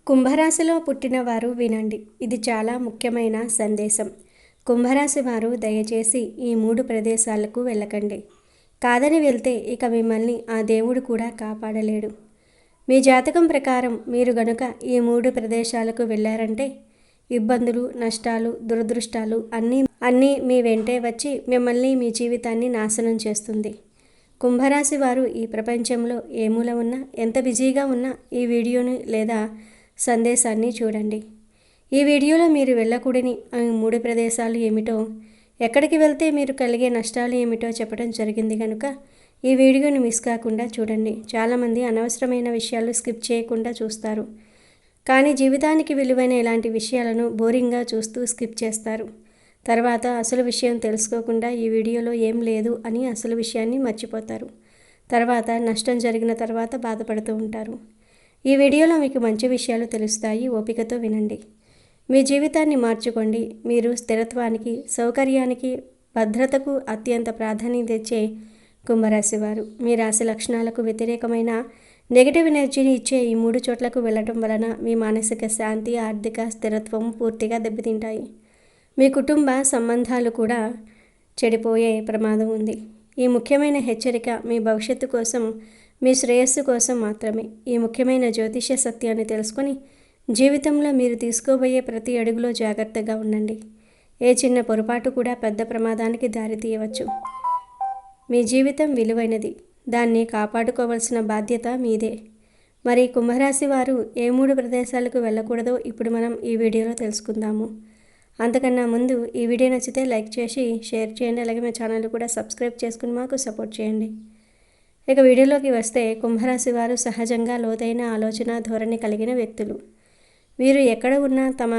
కుంభరాశిలో పుట్టిన వారు వినండి, ఇది చాలా ముఖ్యమైన సందేశం. కుంభరాశి వారు దయచేసి ఈ 3 ప్రదేశాలకు వెళ్ళకండి. కాదని వెళ్తే ఇక మిమ్మల్ని ఆ దేవుడు కూడా కాపాడలేడు. మీ జాతకం ప్రకారం మీరు గనుక ఈ 3 ప్రదేశాలకు వెళ్ళారంటే ఇబ్బందులు, నష్టాలు, దురదృష్టాలు అన్నీ మీ వెంటే వచ్చి మిమ్మల్ని, మీ జీవితాన్ని నాశనం చేస్తుంది. కుంభరాశి వారు ఈ ప్రపంచంలో ఏ మూల ఉన్నా, ఎంత బిజీగా ఉన్నా ఈ వీడియోని లేదా సందేశాన్ని చూడండి. ఈ వీడియోలో మీరు వెళ్ళకూడని ఆ 3 ప్రదేశాలు ఏమిటో, ఎక్కడికి వెళ్తే మీరు కలిగే నష్టాలు ఏమిటో చెప్పడం జరిగింది కనుక ఈ వీడియోని మిస్ కాకుండా చూడండి. చాలామంది అనవసరమైన విషయాలు స్కిప్ చేయకుండా చూస్తారు, కానీ జీవితానికి విలువైన ఇలాంటి విషయాలను బోరింగ్గా చూస్తూ స్కిప్ చేస్తారు. తర్వాత అసలు విషయం తెలుసుకోకుండా ఈ వీడియోలో ఏం లేదు అని అసలు విషయాన్ని మర్చిపోతారు. తర్వాత నష్టం జరిగిన తర్వాత బాధపడుతూ ఉంటారు. ఈ వీడియోలో మీకు మంచి విషయాలు తెలుస్తాయి, ఓపికతో వినండి. మీ జీవితాన్ని మార్చుకోండి. మీరు స్థిరత్వానికి, సౌకర్యానికి, భద్రతకు అత్యంత ప్రాధాన్యత ఇచ్చే కుంభరాశి వారు మీ రాశి లక్షణాలకు వ్యతిరేకమైన నెగిటివ్ ఎనర్జీని ఇచ్చే ఈ 3 చోట్లకు వెళ్ళటం వలన మీ మానసిక శాంతి, ఆర్థిక స్థిరత్వం పూర్తిగా దెబ్బతింటాయి. మీ కుటుంబ సంబంధాలు కూడా చెడిపోయే ప్రమాదం ఉంది. ఈ ముఖ్యమైన హెచ్చరిక మీ భవిష్యత్తు కోసం, మీ శ్రేయస్సు కోసం మాత్రమే. ఈ ముఖ్యమైన జ్యోతిష సత్యాన్ని తెలుసుకొని జీవితంలో మీరు తీసుకోబోయే ప్రతి అడుగులో జాగ్రత్తగా ఉండండి. ఏ చిన్న పొరపాటు కూడా పెద్ద ప్రమాదానికి దారితీయవచ్చు. మీ జీవితం విలువైనది, దాన్ని కాపాడుకోవాల్సిన బాధ్యత మీదే. మరి కుంభరాశి వారు ఏ 3 ప్రదేశాలకు వెళ్ళకూడదో ఇప్పుడు మనం ఈ వీడియోలో తెలుసుకుందాము. అంతకన్నా ముందు ఈ వీడియో నచ్చితే లైక్ చేసి షేర్ చేయండి. అలాగే మా ఛానల్ కూడా సబ్స్క్రైబ్ చేసుకుని మాకు సపోర్ట్ చేయండి. ఇక వీడియోలోకి వస్తే, కుంభరాశి వారు సహజంగా లోతైన ఆలోచన ధోరణి కలిగిన వ్యక్తులు. వీరు ఎక్కడ ఉన్నా తమ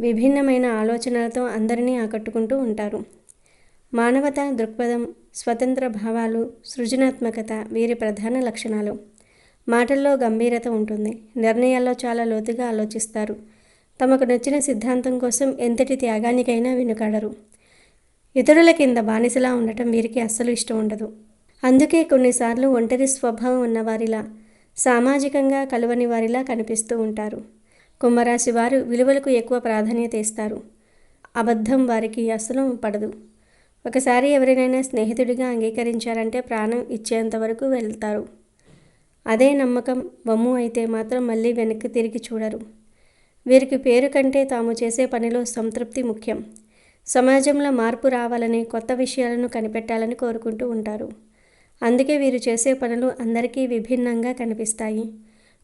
విభిన్నమైన ఆలోచనలతో అందరినీ ఆకట్టుకుంటూ ఉంటారు. మానవత దృక్పథం, స్వతంత్ర భావాలు, సృజనాత్మకత వీరి ప్రధాన లక్షణాలు. మాటల్లో గంభీరత ఉంటుంది. నిర్ణయాల్లో చాలా లోతుగా ఆలోచిస్తారు. తమకు నచ్చిన సిద్ధాంతం కోసం ఎంతటి త్యాగానికైనా వెనుకాడరు. ఇతరుల కింద బానిసలా ఉండటం వీరికి అస్సలు ఇష్టం ఉండదు. అందుకే కొన్నిసార్లు ఒంటరి స్వభావం ఉన్నవారిలా, సామాజికంగా కలువని వారిలా కనిపిస్తూ ఉంటారు. కుంభరాశి వారు విలువలకు ఎక్కువ ప్రాధాన్యత ఇస్తారు. అబద్ధం వారికి అస్సలు పడదు. ఒకసారి ఎవరినైనా స్నేహితుడిగా అంగీకరించారంటే ప్రాణం ఇచ్చేంత వరకు వెళ్తారు. అదే నమ్మకం వమ్ము అయితే మాత్రం మళ్ళీ వెనక్కి తిరిగి చూడరు. వీరికి పేరు కంటే తాము చేసే పనిలో సంతృప్తి ముఖ్యం. సమాజంలో మార్పు రావాలని, కొత్త విషయాలను కనిపెట్టాలని కోరుకుంటూ ఉంటారు. అందుకే వీరు చేసే పనులు అందరికీ విభిన్నంగా కనిపిస్తాయి.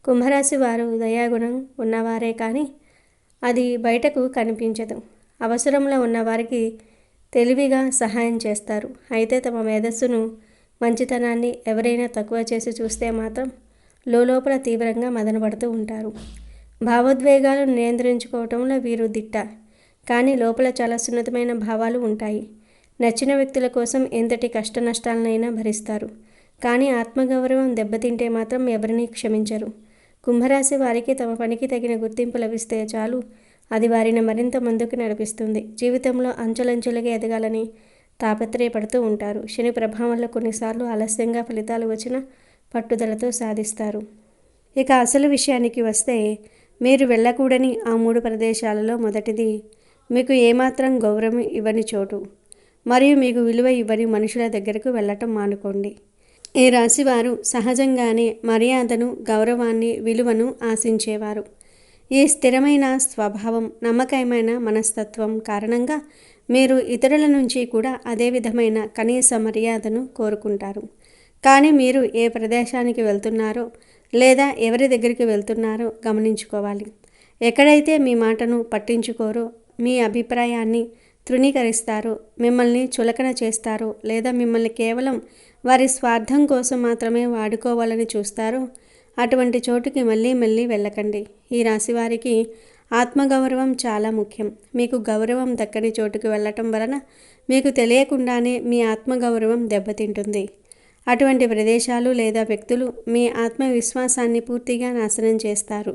కుంభరాశి వారు దయాగుణం ఉన్నవారే కానీ అది బయటకు కనిపించదు. అవసరంలో ఉన్నవారికి తెలివిగా సహాయం చేస్తారు. అయితే తమ మేధస్సును, మంచితనాన్ని ఎవరైనా తక్కువ చేసి చూస్తే మాత్రం లోపల తీవ్రంగా మదనపడుతూ ఉంటారు. భావోద్వేగాలను నియంత్రించుకోవటంలో వీరు దిట్ట, కానీ లోపల చాలా సున్నితమైన భావాలు ఉంటాయి. నచ్చిన వ్యక్తుల కోసం ఎంతటి కష్ట నష్టాలనైనా భరిస్తారు. కానీ ఆత్మగౌరవం దెబ్బతింటే మాత్రం ఎవరినీ క్షమించరు. కుంభరాశి వారికి తమ పనికి తగిన గుర్తింపు లభిస్తే చాలు, అది వారిని మరింత ముందుకు నడిపిస్తుంది. జీవితంలో అంచెలంచెలుగా ఎదగాలని తాపత్రయపడుతూ ఉంటారు. శని ప్రభావంలో కొన్నిసార్లు ఆలస్యంగా ఫలితాలు వచ్చినా పట్టుదలతో సాధిస్తారు. ఇక అసలు విషయానికి వస్తే, మీరు వెళ్ళకూడని ఆ 3 ప్రదేశాలలో మొదటిది, మీకు ఏమాత్రం గౌరవం ఇవ్వని చోటు మరియు మీకు విలువ ఇవ్వని మనుషుల దగ్గరకు వెళ్ళటం మానుకోండి. ఈ రాశివారు సహజంగానే మర్యాదను, గౌరవాన్ని, విలువను ఆశించేవారు. ఈ స్థిరమైన స్వభావం, నమ్మకమైన మనస్తత్వం కారణంగా మీరు ఇతరుల నుంచి కూడా అదే విధమైన కనీస మర్యాదను కోరుకుంటారు. కానీ మీరు ఏ ప్రదేశానికి వెళ్తున్నారో లేదా ఎవరి దగ్గరికి వెళ్తున్నారో గమనించుకోవాలి. ఎక్కడైతే మీ మాటను పట్టించుకోరో, మీ అభిప్రాయాన్ని తృణీకరిస్తారో, మిమ్మల్ని చులకన చేస్తారో లేదా మిమ్మల్ని కేవలం వారి స్వార్థం కోసం మాత్రమే వాడుకోవాలని చూస్తారో అటువంటి చోటుకి మళ్ళీ వెళ్ళకండి. ఈ రాశివారికి ఆత్మగౌరవం చాలా ముఖ్యం. మీకు గౌరవం దక్కని చోటుకు వెళ్ళటం వలన మీకు తెలియకుండానే మీ ఆత్మగౌరవం దెబ్బతింటుంది. అటువంటి ప్రదేశాలు లేదా వ్యక్తులు మీ ఆత్మవిశ్వాసాన్ని పూర్తిగా నాశనం చేస్తారు.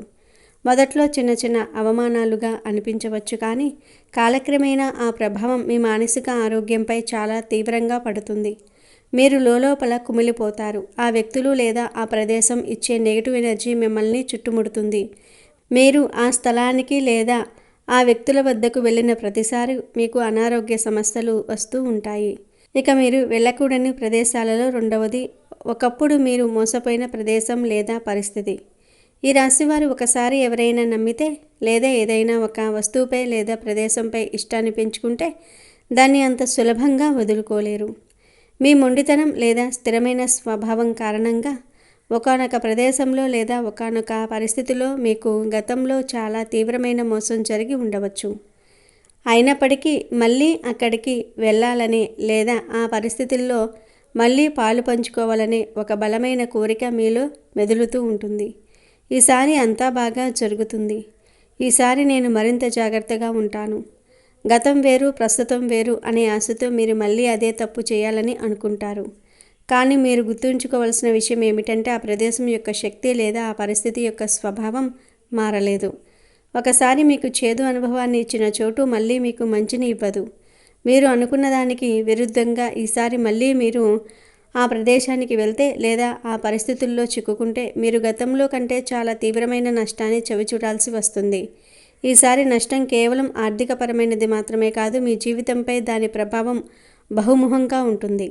మొదట్లో చిన్న చిన్న అవమానాలుగా అనిపించవచ్చు, కానీ కాలక్రమేణా ఆ ప్రభావం మీ మానసిక ఆరోగ్యంపై చాలా తీవ్రంగా పడుతుంది. మీరు లోలోపల కుమిలిపోతారు. ఆ వ్యక్తులు లేదా ఆ ప్రదేశం ఇచ్చే నెగిటివ్ ఎనర్జీ మిమ్మల్ని చుట్టుముడుతుంది. మీరు ఆ స్థలానికి లేదా ఆ వ్యక్తుల వద్దకు వెళ్ళిన ప్రతిసారి మీకు అనారోగ్య సమస్యలు వస్తూ ఉంటాయి. ఇక మీరు వెళ్ళకూడని ప్రదేశాలలో రెండవది, ఒకప్పుడు మీరు మోసపోయిన ప్రదేశం లేదా పరిస్థితి. ఈ రాశివారు ఒకసారి ఎవరైనా నమ్మితే లేదా ఏదైనా ఒక వస్తువుపై లేదా ప్రదేశంపై ఇష్టాన్ని పెంచుకుంటే దాన్ని అంత సులభంగా వదులుకోలేరు. మీ మొండితనం లేదా స్థిరమైన స్వభావం కారణంగా ఒకానొక ప్రదేశంలో లేదా ఒకానొక పరిస్థితిలో మీకు గతంలో చాలా తీవ్రమైన మోసం జరిగి ఉండవచ్చు. అయినప్పటికీ మళ్ళీ అక్కడికి వెళ్ళాలనే లేదా ఆ పరిస్థితుల్లో మళ్ళీ పాలు పంచుకోవాలనే ఒక బలమైన కోరిక మీలో మెదులుతూ ఉంటుంది. ఈసారి అంతా బాగా జరుగుతుంది. ఈసారి నేను మరింత జాగ్రత్తగా ఉంటాను. గతం వేరు, ప్రస్తుతం వేరు అనే ఆశతో మీరు మళ్ళీ అదే తప్పు చేయాలని అనుకుంటారు. కానీ మీరు గుర్తుంచుకోవాల్సిన విషయం ఏమిటంటే ఆ ప్రదేశం యొక్క శక్తి లేదా ఆ పరిస్థితి యొక్క స్వభావం మారలేదు. ఒకసారి మీకు చేదు అనుభవాన్ని ఇచ్చిన చోటు మళ్ళీ మీకు మంచిని ఇవ్వదు. మీరు అనుకున్న దానికి విరుద్ధంగా ఈసారి మళ్ళీ మీరు ఆ ప్రదేశానికి వెళ్తే లేదా ఆ పరిస్థితుల్లో చిక్కుకుంటే మీరు గతంలో కంటే చాలా తీవ్రమైన నష్టాన్ని చవిచూడాల్సి వస్తుంది. ఈసారి నష్టం కేవలం ఆర్థికపరమైనది మాత్రమే కాదు, మీ జీవితంపై దాని ప్రభావం బహుముఖంగా ఉంటుంది.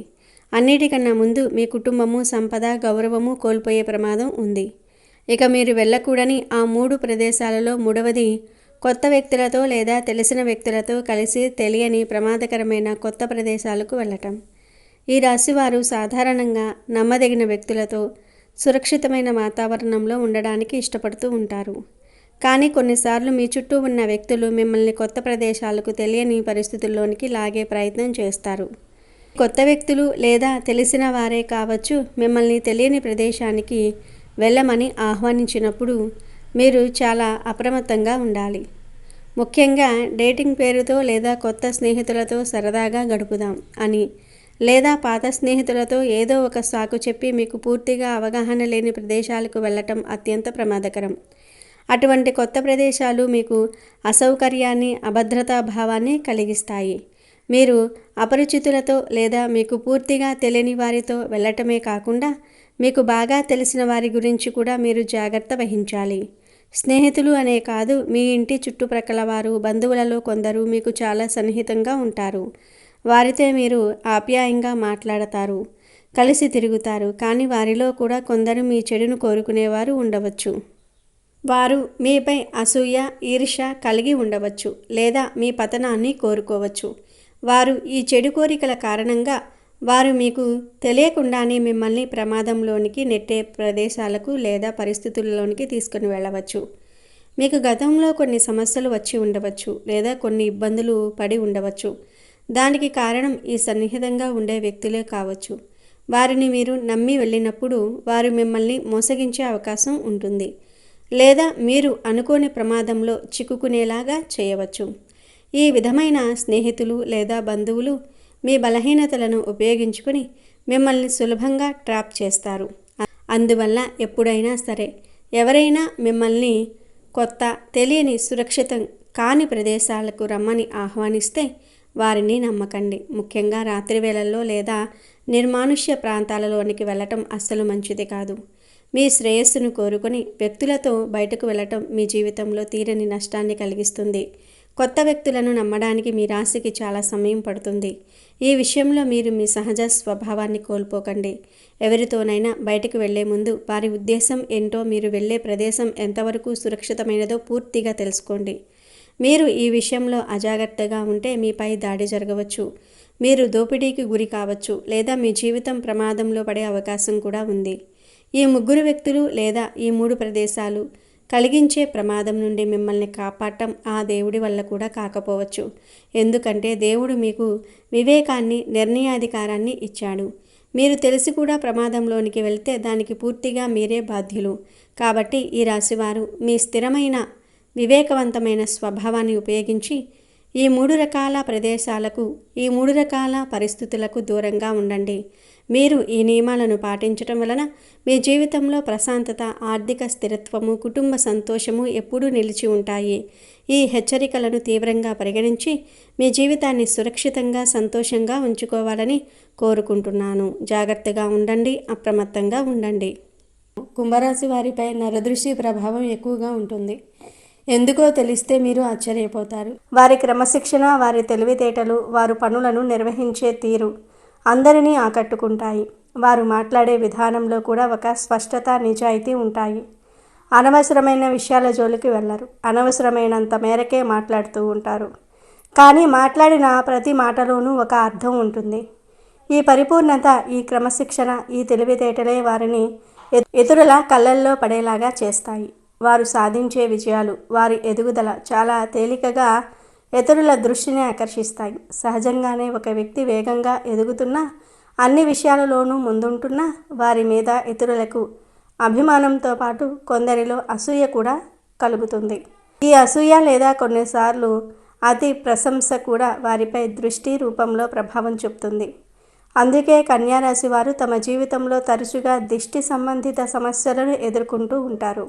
అన్నిటికన్నా ముందు మీ కుటుంబము, సంపద, గౌరవము కోల్పోయే ప్రమాదం ఉంది. ఇక మీరు వెళ్ళకూడని ఆ 3 ప్రదేశాలలో మూడవది, కొత్త వ్యక్తులతో లేదా తెలిసిన వ్యక్తులతో కలిసి తెలియని ప్రమాదకరమైన కొత్త ప్రదేశాలకు వెళ్ళటం. ఈ రాశివారు సాధారణంగా నమ్మదగిన వ్యక్తులతో సురక్షితమైన వాతావరణంలో ఉండడానికి ఇష్టపడుతూ ఉంటారు. కానీ కొన్నిసార్లు మీ చుట్టూ ఉన్న వ్యక్తులు మిమ్మల్ని కొత్త ప్రదేశాలకు తెలియని పరిస్థితుల్లోనికి లాగే ప్రయత్నం చేస్తారు. కొత్త వ్యక్తులు లేదా తెలిసిన వారే కావచ్చు మిమ్మల్ని తెలియని ప్రదేశానికి వెళ్ళమని ఆహ్వానించినప్పుడు మీరు చాలా అప్రమత్తంగా ఉండాలి. ముఖ్యంగా డేటింగ్ పేరుతో లేదా కొత్త స్నేహితులతో సరదాగా గడుపుదాం అని లేదా పాత స్నేహితులతో ఏదో ఒక సాకు చెప్పి మీకు పూర్తిగా అవగాహన లేని ప్రదేశాలకు వెళ్ళటం అత్యంత ప్రమాదకరం. అటువంటి కొత్త ప్రదేశాలు మీకు అసౌకర్యాన్ని, అభద్రతా భావాన్ని కలిగిస్తాయి. మీరు అపరిచితులతో లేదా మీకు పూర్తిగా తెలియని వారితో వెళ్ళటమే కాకుండా మీకు బాగా తెలిసిన వారి గురించి కూడా మీరు జాగ్రత్త వహించాలి. స్నేహితులు అనే కాదు, మీ ఇంటి చుట్టుప్రక్కల వారు, బంధువులలో కొందరు మీకు చాలా సన్నిహితంగా ఉంటారు. వారితో మీరు ఆప్యాయంగా మాట్లాడతారు, కలిసి తిరుగుతారు. కానీ వారిలో కూడా కొందరు మీ చెడును కోరుకునేవారు ఉండవచ్చు. వారు మీపై అసూయ, ఈర్ష్య కలిగి ఉండవచ్చు లేదా మీ పతనాన్ని కోరుకోవచ్చు. వారు ఈ చెడు కోరికల కారణంగా వారు మీకు తెలియకుండానే మిమ్మల్ని ప్రమాదంలోనికి నెట్టే ప్రదేశాలకు లేదా పరిస్థితుల్లోనికి తీసుకుని వెళ్ళవచ్చు. మీకు గతంలో కొన్ని సమస్యలు వచ్చి ఉండవచ్చు లేదా కొన్ని ఇబ్బందులు పడి ఉండవచ్చు. దానికి కారణం ఈ సన్నిహితంగా ఉండే వ్యక్తులే కావచ్చు. వారిని మీరు నమ్మి వెళ్ళినప్పుడు వారు మిమ్మల్ని మోసగించే అవకాశం ఉంటుంది లేదా మీరు అనుకోని ప్రమాదంలో చిక్కుకునేలాగా చేయవచ్చు. ఈ విధమైన స్నేహితులు లేదా బంధువులు మీ బలహీనతలను ఉపయోగించుకుని మిమ్మల్ని సులభంగా ట్రాప్ చేస్తారు. అందువల్ల ఎప్పుడైనా సరే ఎవరైనా మిమ్మల్ని కొత్త, తెలియని, సురక్షితం కాని ప్రదేశాలకు రమ్మని ఆహ్వానిస్తే వారిని నమ్మకండి. ముఖ్యంగా రాత్రి వేళల్లో లేదా నిర్మానుష్య ప్రాంతాలలోనికి వెళ్ళటం అస్సలు మంచిది కాదు. మీ శ్రేయస్సును కోరుకొని వ్యక్తులతో బయటకు వెళ్ళటం మీ జీవితంలో తీరని నష్టాన్ని కలిగిస్తుంది. కొత్త వ్యక్తులను నమ్మడానికి మీ రాశికి చాలా సమయం పడుతుంది. ఈ విషయంలో మీరు మీ సహజ స్వభావాన్ని కోల్పోకండి. ఎవరితోనైనా బయటకు వెళ్లే ముందు వారి ఉద్దేశం ఏంటో, మీరు వెళ్ళే ప్రదేశం ఎంతవరకు సురక్షితమైనదో పూర్తిగా తెలుసుకోండి. మీరు ఈ విషయంలో అజాగ్రత్తగా ఉంటే మీపై దాడి జరగవచ్చు, మీరు దోపిడీకి గురి కావచ్చు లేదా మీ జీవితం ప్రమాదంలో పడే అవకాశం కూడా ఉంది. ఈ 3 వ్యక్తులు లేదా ఈ 3 ప్రదేశాలు కలిగించే ప్రమాదం నుండి మిమ్మల్ని కాపాడటం ఆ దేవుడి వల్ల కూడా కాకపోవచ్చు. ఎందుకంటే దేవుడు మీకు వివేకాన్ని, నిర్ణయాధికారాన్ని ఇచ్చాడు. మీరు తెలిసి కూడా ప్రమాదంలోనికి వెళ్తే దానికి పూర్తిగా మీరే బాధ్యులు. కాబట్టి ఈ రాశివారు మీ స్థిరమైన, వివేకవంతమైన స్వభావాన్ని ఉపయోగించి ఈ 3 రకాల ప్రదేశాలకు, ఈ 3 రకాల పరిస్థితులకు దూరంగా ఉండండి. మీరు ఈ నియమాలను పాటించటం వలన మీ జీవితంలో ప్రశాంతత, ఆర్థిక స్థిరత్వము, కుటుంబ సంతోషము ఎప్పుడూ నిలిచి ఉంటాయి. ఈ హెచ్చరికలను తీవ్రంగా పరిగణించి మీ జీవితాన్ని సురక్షితంగా, సంతోషంగా ఉంచుకోవాలని కోరుకుంటున్నాను. జాగ్రత్తగా ఉండండి, అప్రమత్తంగా ఉండండి. కుంభరాశి వారిపై నరదృష్టి ప్రభావం ఎక్కువగా ఉంటుంది. ఎందుకో తెలిస్తే మీరు ఆశ్చర్యపోతారు. వారి క్రమశిక్షణ, వారి తెలివితేటలు, వారు పనులను నిర్వహించే తీరు అందరినీ ఆకట్టుకుంటాయి. వారు మాట్లాడే విధానంలో కూడా ఒక స్పష్టత, నిజాయితీ ఉంటాయి. అనవసరమైన విషయాల జోలికి వెళ్ళరు. అనవసరమైనంత మేరకే మాట్లాడుతూ ఉంటారు. కానీ మాట్లాడిన ప్రతి మాటలోనూ ఒక అర్థం ఉంటుంది. ఈ పరిపూర్ణత, ఈ క్రమశిక్షణ, ఈ తెలివితేటలే వారిని ఇతరుల కళ్ళల్లో పడేలాగా చేస్తాయి. వారు సాధించే విజయాలు, వారి ఎదుగుదల చాలా తేలికగా ఇతరుల దృష్టిని ఆకర్షిస్తాయి. సహజంగానే ఒక వ్యక్తి వేగంగా ఎదుగుతున్నా, అన్ని విషయాలలోనూ ముందుంటున్నా వారి మీద ఇతరులకు అభిమానంతో పాటు కొందరిలో అసూయ కూడా కలుగుతుంది. ఈ అసూయ లేదా కొన్నిసార్లు అతి ప్రశంస కూడా వారిపై దృష్టి రూపంలో ప్రభావం చూపుతుంది. అందుకే కన్యారాశి వారు తమ జీవితంలో తరచుగా దిష్టి సంబంధిత సమస్యలను ఎదుర్కొంటూ ఉంటారు.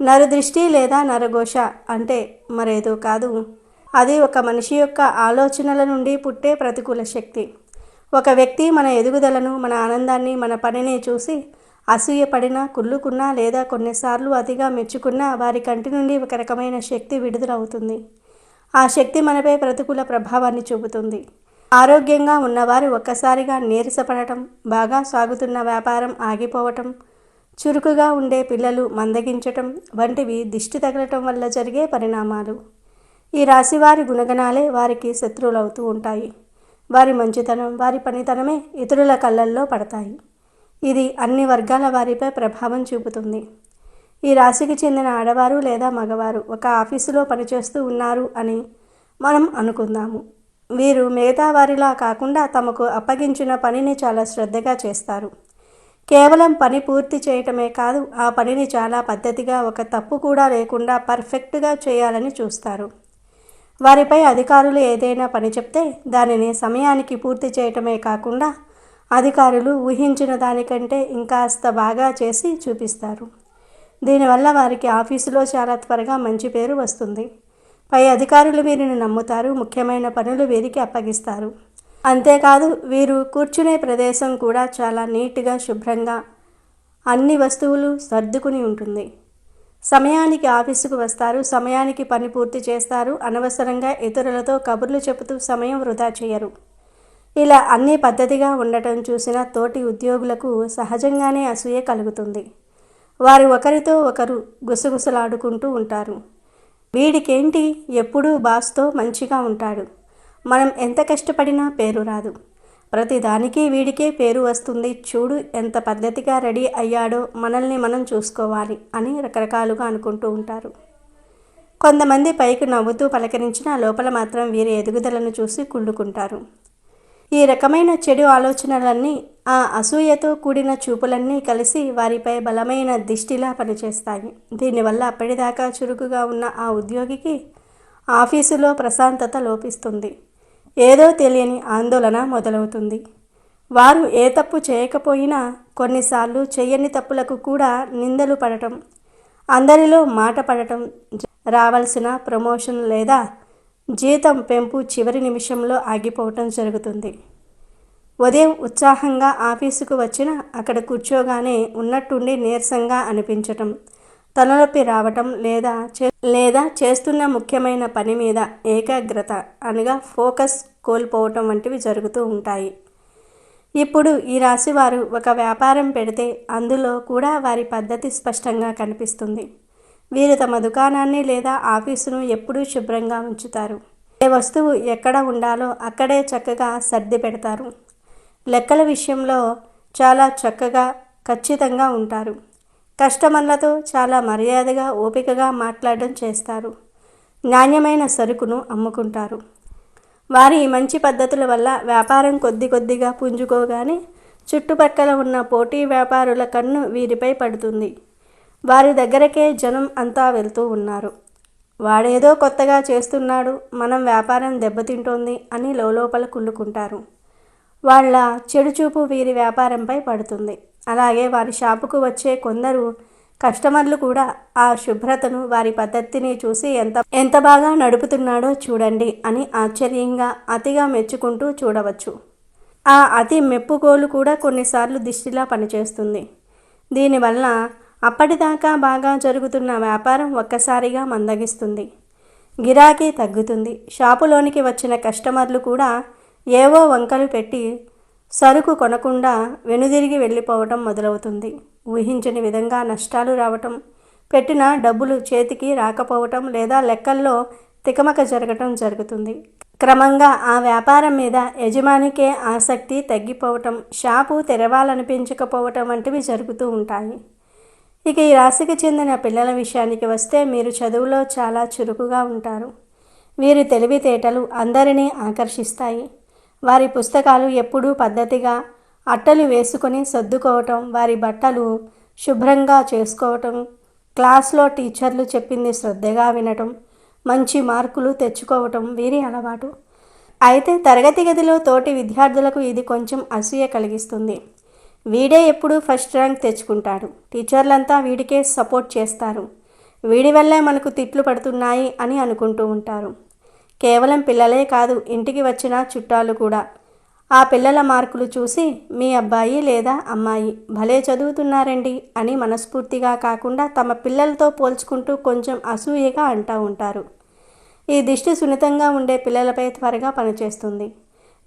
నరదృష్టి లేదా నరఘోష అంటే మరేదో కాదు, అది ఒక మనిషి యొక్క ఆలోచనల నుండి పుట్టే ప్రతికూల శక్తి. ఒక వ్యక్తి మన ఎదుగుదలను, మన ఆనందాన్ని, మన పనిని చూసి అసూయపడినా, కుళ్ళుకున్నా లేదా కొన్నిసార్లు అతిగా మెచ్చుకున్నా వారి కంటి నుండి ఒక రకమైన శక్తి విడుదలవుతుంది. ఆ శక్తి మనపై ప్రతికూల ప్రభావాన్ని చూపుతుంది. ఆరోగ్యంగా ఉన్నవారు ఒక్కసారిగా నీరసపడటం, బాగా సాగుతున్న వ్యాపారం ఆగిపోవటం, చురుకుగా ఉండే పిల్లలు మందగించటం వంటివి దిష్టి తగలటం వల్ల జరిగే పరిణామాలు. ఈ రాశివారి గుణగణాలే వారికి శత్రువులవుతూ ఉంటాయి. వారి మంచితనం, వారి పనితనమే ఇతరుల కళ్ళల్లో పడతాయి. ఇది అన్ని వర్గాల వారిపై ప్రభావం చూపుతుంది. ఈ రాశికి చెందిన ఆడవారు లేదా మగవారు ఒక ఆఫీసులో పనిచేస్తూ ఉన్నారు అని మనం అనుకుందాము. వీరు మిగతా వారిలా కాకుండా తమకు అప్పగించిన పనిని చాలా శ్రద్ధగా చేస్తారు. కేవలం పని పూర్తి చేయటమే కాదు, ఆ పనిని చాలా పద్ధతిగా, ఒక తప్పు కూడా లేకుండా పర్ఫెక్ట్గా చేయాలని చూస్తారు. వారిపై అధికారులు ఏదైనా పని చెప్తే దానిని సమయానికి పూర్తి చేయటమే కాకుండా అధికారులు ఊహించిన దానికంటే ఇంకాస్త బాగా చేసి చూపిస్తారు. దీనివల్ల వారికి ఆఫీసులో చాలా త్వరగా మంచి పేరు వస్తుంది. పై అధికారులు వీరిని నమ్ముతారు. ముఖ్యమైన పనులు వీరికి అప్పగిస్తారు. అంతేకాదు, వీరు కూర్చునే ప్రదేశం కూడా చాలా నీట్గా, శుభ్రంగా, అన్ని వస్తువులు సర్దుకుని ఉంటుంది. సమయానికి ఆఫీసుకు వస్తారు. సమయానికి పని పూర్తి చేస్తారు. అనవసరంగా ఇతరులతో కబుర్లు చెబుతూ సమయం వృధా చేయరు. ఇలా అన్ని పద్ధతిగా ఉండటం చూసిన తోటి ఉద్యోగులకు సహజంగానే అసూయ కలుగుతుంది. వారు ఒకరితో ఒకరు గుసగుసలాడుకుంటూ ఉంటారు. వీడికేంటి, ఎప్పుడూ బాస్తో మంచిగా ఉంటాడు, మనం ఎంత కష్టపడినా పేరు రాదు, ప్రతిదానికి వీడికే పేరు వస్తుంది, చూడు ఎంత పద్ధతిగా రెడీ అయ్యాడో, మనల్ని మనం చూసుకోవాలి అని రకరకాలుగా అనుకుంటూ ఉంటారు. కొంతమంది పైకి నవ్వుతూ పలకరించినా లోపల మాత్రం వీరి ఎదుగుదలను చూసి కుళ్ళుకుంటారు. ఈ రకమైన చెడు ఆలోచనలన్నీ, ఆ అసూయతో కూడిన చూపులన్నీ కలిసి వారిపై బలమైన దిష్టిలా పనిచేస్తాయి. దీనివల్ల అప్పటిదాకా చురుకుగా ఉన్న ఆ ఉద్యోగికి ఆఫీసులో ప్రశాంతత లోపిస్తుంది. ఏదో తెలియని ఆందోళన మొదలవుతుంది. వారు ఏ తప్పు చేయకపోయినా కొన్నిసార్లు చేయని తప్పులకు కూడా నిందలు పడటం, అందరిలో మాట పడటం, రావాల్సిన ప్రమోషన్ లేదా జీతం పెంపు చివరి నిమిషంలో ఆగిపోవటం జరుగుతుంది. ఉదయం ఉత్సాహంగా ఆఫీసుకు వచ్చినా అక్కడ కూర్చోగానే ఉన్నట్టుండి నీరసంగా అనిపించటం, తలనొప్పి రావటం లేదా చేస్తున్న ముఖ్యమైన పని మీద ఏకాగ్రత అనగా ఫోకస్ కోల్పోవటం వంటివి జరుగుతూ ఉంటాయి. ఇప్పుడు ఈ రాశివారు ఒక వ్యాపారం పెడితే అందులో కూడా వారి పద్ధతి స్పష్టంగా కనిపిస్తుంది. వీరు తమ దుకాణాన్ని లేదా ఆఫీసును ఎప్పుడూ శుభ్రంగా ఉంచుతారు. ఏ వస్తువు ఎక్కడ ఉండాలో అక్కడే చక్కగా సర్ది పెడతారు. లెక్కల విషయంలో చాలా చక్కగా, ఖచ్చితంగా ఉంటారు. కస్టమర్లతో చాలా మర్యాదగా, ఓపికగా మాట్లాడడం చేస్తారు. నాణ్యమైన సరుకును అమ్ముకుంటారు. వారి మంచి పద్ధతుల వల్ల వ్యాపారం కొద్దిగా పుంజుకోగానే చుట్టుపక్కల ఉన్న పోటీ వ్యాపారుల కన్ను వీరిపై పడుతుంది. వారి దగ్గరకే జనం అంతా వెళ్తూ ఉన్నారు. వాడేదో కొత్తగా చేస్తున్నాడు, మనం వ్యాపారం దెబ్బతింటోంది అని లోపల కుళ్ళుకుంటారు. వాళ్ళ చెడుచూపు వీరి వ్యాపారంపై పడుతుంది. అలాగే వారి షాపుకు వచ్చే కొందరు కస్టమర్లు కూడా ఆ శుభ్రతను, వారి పద్ధతిని చూసి ఎంత బాగా నడుపుతున్నాడో చూడండి అని ఆశ్చర్యంగా అతిగా మెచ్చుకుంటూ చూడవచ్చు. ఆ అతి మెప్పుకోలు కూడా కొన్నిసార్లు దిష్టిలా పనిచేస్తుంది. దీనివల్ల అప్పటిదాకా బాగా జరుగుతున్న వ్యాపారం ఒక్కసారిగా మందగిస్తుంది. గిరాకీ తగ్గుతుంది. షాపులోనికి వచ్చిన కస్టమర్లు కూడా ఏవో వంకలు పెట్టి సరుకు కొనకుండా వెనుదిరిగి వెళ్ళిపోవటం మొదలవుతుంది. ఊహించని విధంగా నష్టాలు రావటం, పెట్టిన డబ్బులు చేతికి రాకపోవటం లేదా లెక్కల్లో తికమక జరగటం జరుగుతుంది. క్రమంగా ఆ వ్యాపారం మీద యజమానికే ఆసక్తి తగ్గిపోవటం, షాపు తెరవాలనిపించకపోవటం వంటివి జరుగుతూ ఉంటాయి. ఇక ఈ రాశికి చెందిన పిల్లల విషయానికి వస్తే వీరు చదువులో చాలా చురుకుగా ఉంటారు. వీరి తెలివితేటలు అందరినీ ఆకర్షిస్తాయి. వారి పుస్తకాలు ఎప్పుడూ పద్ధతిగా అట్టలు వేసుకొని సర్దుకోవటం, వారి బట్టలు శుభ్రంగా చేసుకోవటం, క్లాస్లో టీచర్లు చెప్పింది శ్రద్ధగా వినటం, మంచి మార్కులు తెచ్చుకోవటం వీరి అలవాటు. అయితే తరగతి గదిలో తోటి విద్యార్థులకు ఇది కొంచెం అసూయ కలిగిస్తుంది. వీడే ఎప్పుడూ ఫస్ట్ ర్యాంక్ తెచ్చుకుంటాడు, టీచర్లంతా వీడికే సపోర్ట్ చేస్తారు, వీడి వల్లే మనకు తిట్లు పడుతున్నాయి అని అనుకుంటూ ఉంటారు. కేవలం పిల్లలే కాదు, ఇంటికి వచ్చిన చుట్టాలు కూడా ఆ పిల్లల మార్కులు చూసి మీ అబ్బాయి లేదా అమ్మాయి భలే చదువుతున్నారండి అని మనస్ఫూర్తిగా కాకుండా తమ పిల్లలతో పోల్చుకుంటూ కొంచెం అసూయగా అంటూ ఉంటారు. ఈ దిష్టి సున్నితంగా ఉండే పిల్లలపై త్వరగా పనిచేస్తుంది.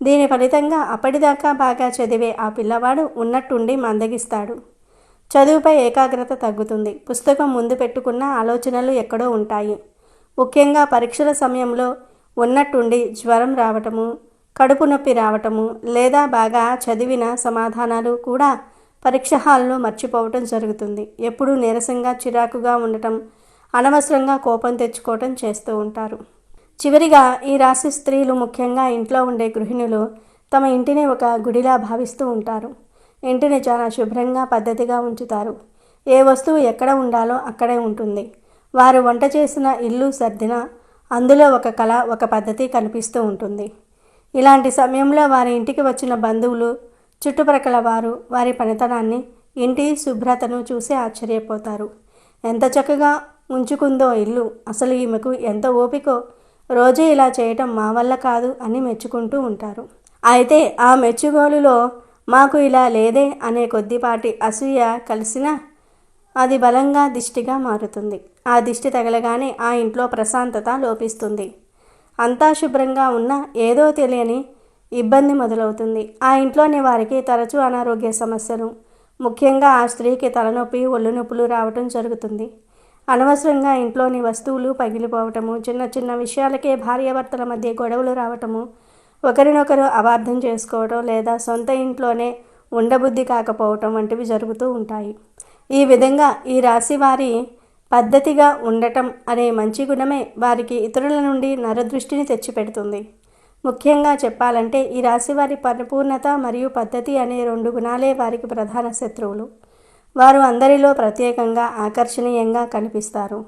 దీని ఫలితంగా అప్పటిదాకా బాగా చదివే ఆ పిల్లవాడు ఉన్నట్టుండి మందగిస్తాడు. చదువుపై ఏకాగ్రత తగ్గుతుంది. పుస్తకం ముందు పెట్టుకున్న ఆలోచనలు ఎక్కడో ఉంటాయి. ముఖ్యంగా పరీక్షల సమయంలో ఉన్నట్టుండి జ్వరం రావటము, కడుపు నొప్పి రావటము లేదా బాగా చదివిన సమాధానాలు కూడా పరీక్ష హాల్లో మర్చిపోవటం జరుగుతుంది. ఎప్పుడూ నీరసంగా చిరాకుగా ఉండటం, అనవసరంగా కోపం తెచ్చుకోవటం చేస్తూ ఉంటారు. చివరిగా ఈ రాశి స్త్రీలు, ముఖ్యంగా ఇంట్లో ఉండే గృహిణులు తమ ఇంటిని ఒక గుడిలా భావిస్తూ ఉంటారు. ఇంటిని చాలా శుభ్రంగా పద్ధతిగా ఉంచుతారు. ఏ వస్తువు ఎక్కడ ఉండాలో అక్కడే ఉంటుంది. వారు వంట చేసిన ఇల్లు సర్దిన అందులో ఒక కళ, ఒక పద్ధతి కనిపిస్తూ ఉంటుంది. ఇలాంటి సమయంలో వారి ఇంటికి వచ్చిన బంధువులు, చుట్టుప్రక్కల వారు వారి పనితనాన్ని, ఇంటి శుభ్రతను చూసి ఆశ్చర్యపోతారు. ఎంత చక్కగా ఉంచుకుందో ఇల్లు, అసలు ఈమెకు ఎంత ఓపికో, రోజు ఇలా చేయటం మా వల్ల కాదు అని మెచ్చుకుంటూ ఉంటారు. అయితే ఆ మెచ్చుగోలులో మాకు ఇలా లేదే అనే కొద్దిపాటి అసూయ కలిసినా అది బలంగా దిష్టిగా మారుతుంది. ఆ దిష్టి తగలగానే ఆ ఇంట్లో ప్రశాంతత లోపిస్తుంది. అంతా శుభ్రంగా ఉన్న ఏదో తెలియని ఇబ్బంది మొదలవుతుంది. ఆ ఇంట్లోని వారికి తరచూ అనారోగ్య సమస్యలు, ముఖ్యంగా ఆ స్త్రీకి తలనొప్పి, ఒళ్ళు నొప్పులు రావటం జరుగుతుంది. అనవసరంగా ఇంట్లోని వస్తువులు పగిలిపోవటము, చిన్న చిన్న విషయాలకే భార్యాభర్తల మధ్య గొడవలు రావటము, ఒకరినొకరు అపార్థం చేసుకోవటం లేదా సొంత ఇంట్లోనే ఉండబుద్ధి కాకపోవటం వంటివి జరుగుతూ ఉంటాయి. ఈ విధంగా ఈ రాశి వారి పద్ధతిగా ఉండటం అనే మంచి గుణమే వారికి ఇతరుల నుండి నరదృష్టిని తెచ్చిపెడుతుంది. ముఖ్యంగా చెప్పాలంటే ఈ రాశి వారి పరిపూర్ణత మరియు పద్ధతి అనే 2 గుణాలే వారికి ప్రధాన శత్రువులు. వారు అందరిలో ప్రత్యేకంగా ఆకర్షణీయంగా కనిపిస్తారు.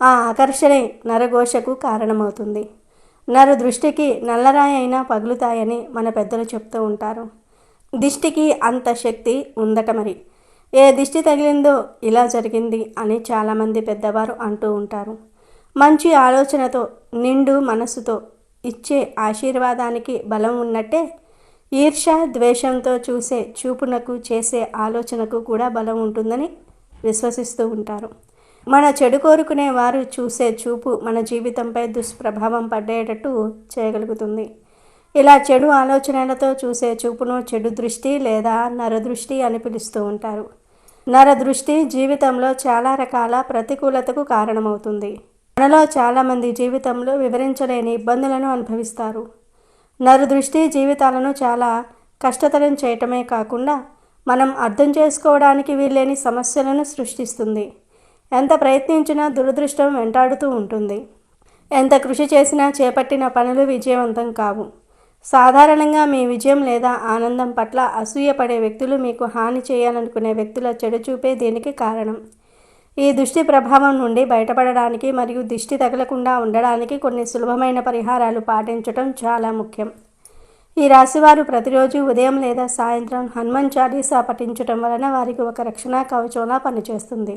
ఆ ఆకర్షణే నరఘోషకు కారణమవుతుంది. నరు దృష్టికి నల్లరాయి అయినా పగులుతాయని మన పెద్దలు చెప్తూ ఉంటారు. దిష్టికి అంత శక్తి ఉందట మరి. ఏ దిష్టి తగిలిందో ఇలా జరిగింది అని చాలామంది పెద్దవారు అంటూ ఉంటారు. మంచి ఆలోచనతో, నిండు మనస్సుతో ఇచ్చే ఆశీర్వాదానికి బలం ఉన్నట్టే ఈర్ష, ద్వేషంతో చూసే చూపునకు, చేసే ఆలోచనకు కూడా బలం ఉంటుందని విశ్వసిస్తూ ఉంటారు. మన చెడు కోరుకునే వారు చూసే చూపు మన జీవితంపై దుష్ప్రభావం పడేటట్టు చేయగలుగుతుంది. ఇలా చెడు ఆలోచనలతో చూసే చూపును చెడు దృష్టి లేదా నరదృష్టి అని పిలుస్తూ ఉంటారు. నరదృష్టి జీవితంలో చాలా రకాల ప్రతికూలతకు కారణమవుతుంది. మనలో చాలామంది జీవితంలో వివరించలేని ఇబ్బందులను అనుభవిస్తారు. నరదృష్టి జీవితాలను చాలా కష్టతరం చేయటమే కాకుండా మనం అర్థం చేసుకోవడానికి వీల్లేని సమస్యలను సృష్టిస్తుంది. ఎంత ప్రయత్నించినా దురదృష్టం వెంటాడుతూ ఉంటుంది. ఎంత కృషి చేసినా చేపట్టిన పనులు విజయవంతం కావు. సాధారణంగా మీ విజయం లేదా ఆనందం పట్ల అసూయపడే వ్యక్తులు, మీకు హాని చేయాలనుకునే వ్యక్తుల చెడు చూపే దీనికి కారణం. ఈ దుష్టి ప్రభావం నుండి బయటపడడానికి మరియు దిష్టి తగలకుండా ఉండడానికి కొన్ని సులభమైన పరిహారాలు పాటించడం చాలా ముఖ్యం. ఈ రాశివారు ప్రతిరోజు ఉదయం లేదా సాయంత్రం హనుమాన్ చాలీసా పఠించటం వలన వారికి ఒక రక్షణ కవచంలా పనిచేస్తుంది.